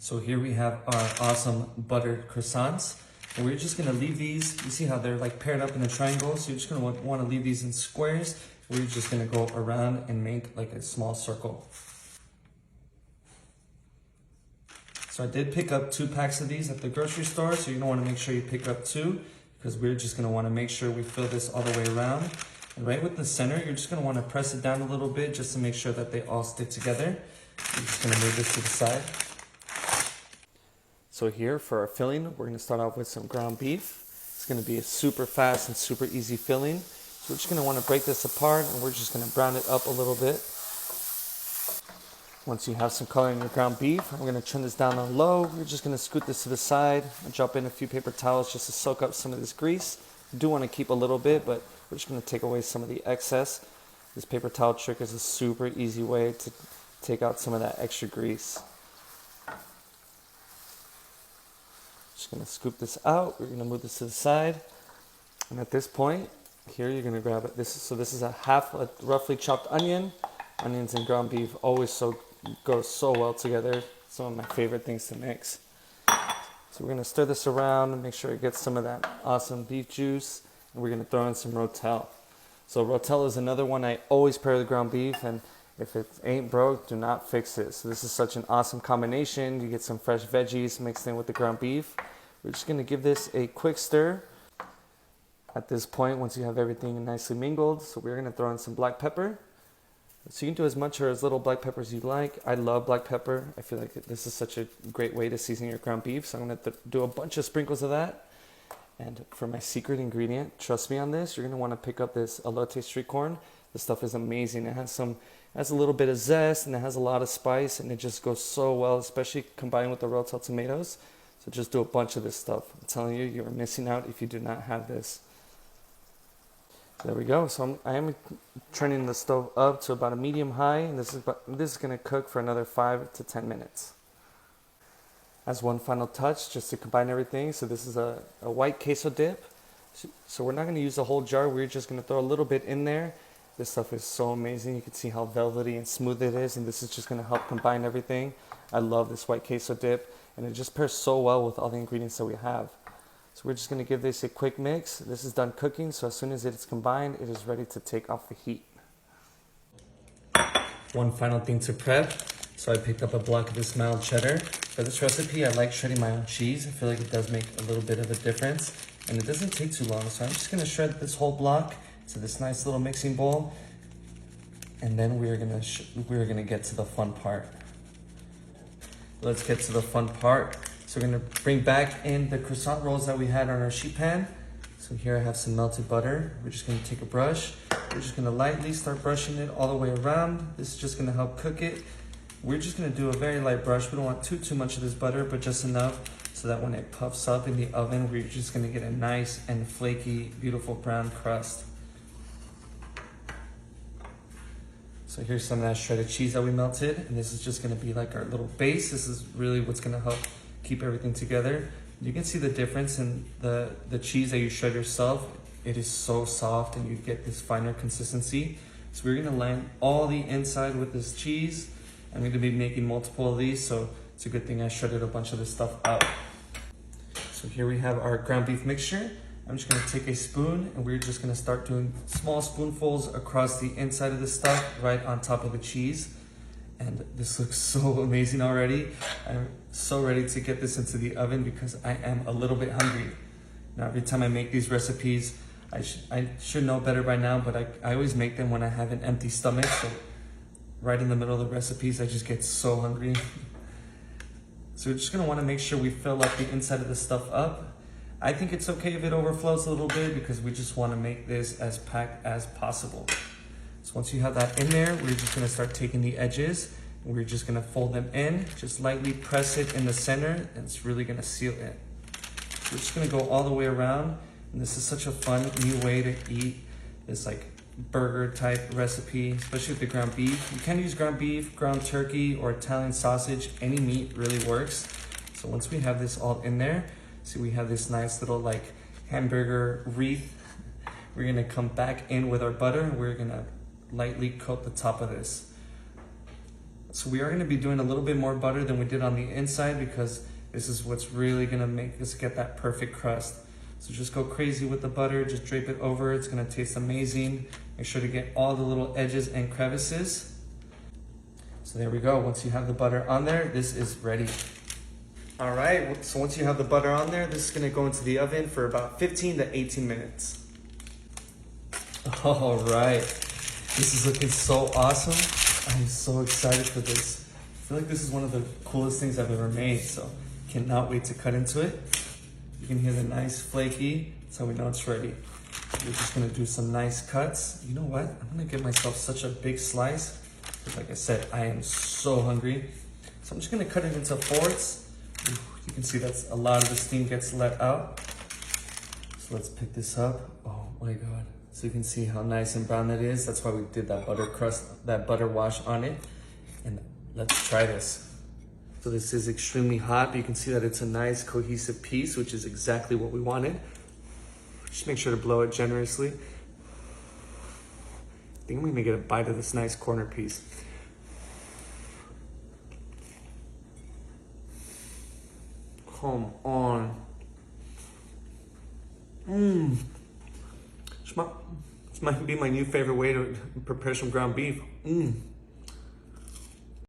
So here we have our awesome buttered croissants. And we're just gonna leave these, you see how they're like paired up in a triangle? So you're just gonna wanna leave these in squares. We're just gonna go around and make like a small circle. So I did pick up 2 packs of these at the grocery store. So you're gonna wanna make sure you pick up 2 because we're just gonna wanna make sure we fill this all the way around. And right with the center, you're just gonna wanna press it down a little bit just to make sure that they all stick together. We're just gonna move this to the side. So here for our filling, we're gonna start off with some ground beef. It's gonna be a super fast and super easy filling. So we're just gonna wanna break this apart and we're just gonna brown it up a little bit. Once you have some color in your ground beef, I'm gonna turn this down on low. We're just gonna scoot this to the side and drop in a few paper towels just to soak up some of this grease. You do wanna keep a little bit, but we're just gonna take away some of the excess. This paper towel trick is a super easy way to take out some of that extra grease. Just gonna scoop this out. We're gonna move this to the side. And at this point, here you're gonna grab it. This is a half a roughly chopped onion. Onions and ground beef always go so well together. Some of my favorite things to mix. So we're gonna stir this around and make sure it gets some of that awesome beef juice. And we're gonna throw in some Rotel. So Rotel is another one I always pair with ground beef, and if it ain't broke, do not fix it. So this is such an awesome combination. You get some fresh veggies mixed in with the ground beef. We're just gonna give this a quick stir. At this point, once you have everything nicely mingled, so we're gonna throw in some black pepper. So you can do as much or as little black pepper as you like. I love black pepper. I feel like this is such a great way to season your ground beef. So I'm gonna do a bunch of sprinkles of that. And for my secret ingredient, trust me on this, you're gonna wanna pick up this elote street corn. This stuff is amazing. It has a little bit of zest and it has a lot of spice and it just goes so well, especially combined with the Rotel tomatoes. So just do a bunch of this stuff. I'm telling you, you're missing out if you do not have this. There we go. So I am turning the stove up to about a medium high, and this is going to cook for another 5 to 10 minutes. As one final touch, just to combine everything, so this is a white queso dip. So we're not going to use the whole jar. We're just going to throw a little bit in there. This stuff is so amazing. You can see how velvety and smooth it is, and this is just going to help combine everything. I love this white queso dip, and it just pairs so well with all the ingredients that we have. So we're just going to give this a quick mix. This is done cooking, so as soon as it's combined, it is ready to take off the heat. One final thing to prep. So I picked up a block of this mild cheddar. For this recipe, I like shredding my own cheese. I feel like it does make a little bit of a difference, and it doesn't take too long. So I'm just going to shred this whole block to this nice little mixing bowl, and then we're gonna get to the fun part. Let's get to the fun part. So we're gonna bring back in the croissant rolls that we had on our sheet pan. So here I have some melted butter. We're just gonna take a brush. We're just gonna lightly start brushing it all the way around. This is just gonna help cook it. We're just gonna do a very light brush. We don't want too much of this butter, but just enough so that when it puffs up in the oven, we're just gonna get a nice and flaky, beautiful brown crust. So here's some of that shredded cheese that we melted, and this is just gonna be like our little base. This is really what's gonna help keep everything together. You can see the difference in the cheese that you shred yourself. It is so soft and you get this finer consistency. So we're gonna line all the inside with this cheese. I'm gonna be making multiple of these, so it's a good thing I shredded a bunch of this stuff out. So here we have our ground beef mixture. I'm just gonna take a spoon and we're just gonna start doing small spoonfuls across the inside of the stuff right on top of the cheese. And this looks so amazing already. I'm so ready to get this into the oven because I am a little bit hungry. Now, every time I make these recipes, I should know better by now, but I always make them when I have an empty stomach. So right in the middle of the recipes, I just get so hungry. So we're just gonna wanna make sure we fill up the inside of the stuff up. I think it's okay if it overflows a little bit because we just wanna make this as packed as possible. So once you have that in there, we're just gonna start taking the edges and we're just gonna fold them in, just lightly press it in the center, and it's really gonna seal it. We're just gonna go all the way around, and this is such a fun new way to eat this like burger type recipe, especially with the ground beef. You can use ground beef, ground turkey, or Italian sausage. Any meat really works. So once we have this all in there, see we have this nice little like hamburger wreath. We're gonna come back in with our butter and we're gonna lightly coat the top of this. So we are gonna be doing a little bit more butter than we did on the inside because this is what's really gonna make us get that perfect crust. So just go crazy with the butter, just drape it over. It's gonna taste amazing. Make sure to get all the little edges and crevices. So there we go. Once you have the butter on there, this is ready. All right, so once you have the butter on there, this is gonna go into the oven for about 15 to 18 minutes. All right, this is looking so awesome. I'm so excited for this. I feel like this is one of the coolest things I've ever made, so cannot wait to cut into it. You can hear the nice flaky, that's how we know it's ready. We're just gonna do some nice cuts. You know what? I'm gonna give myself such a big slice. Because like I said, I am so hungry. So I'm just gonna cut it into fourths. You can see that's a lot of the steam gets let out. So let's pick this up. Oh my God. So you can see how nice and brown that is. That's why we did that butter crust, that butter wash on it. And let's try this. So this is extremely hot, but you can see that it's a nice cohesive piece, which is exactly what we wanted. Just make sure to blow it generously. I think I'm gonna get a bite of this nice corner piece. Come on. This might be my new favorite way to prepare some ground beef.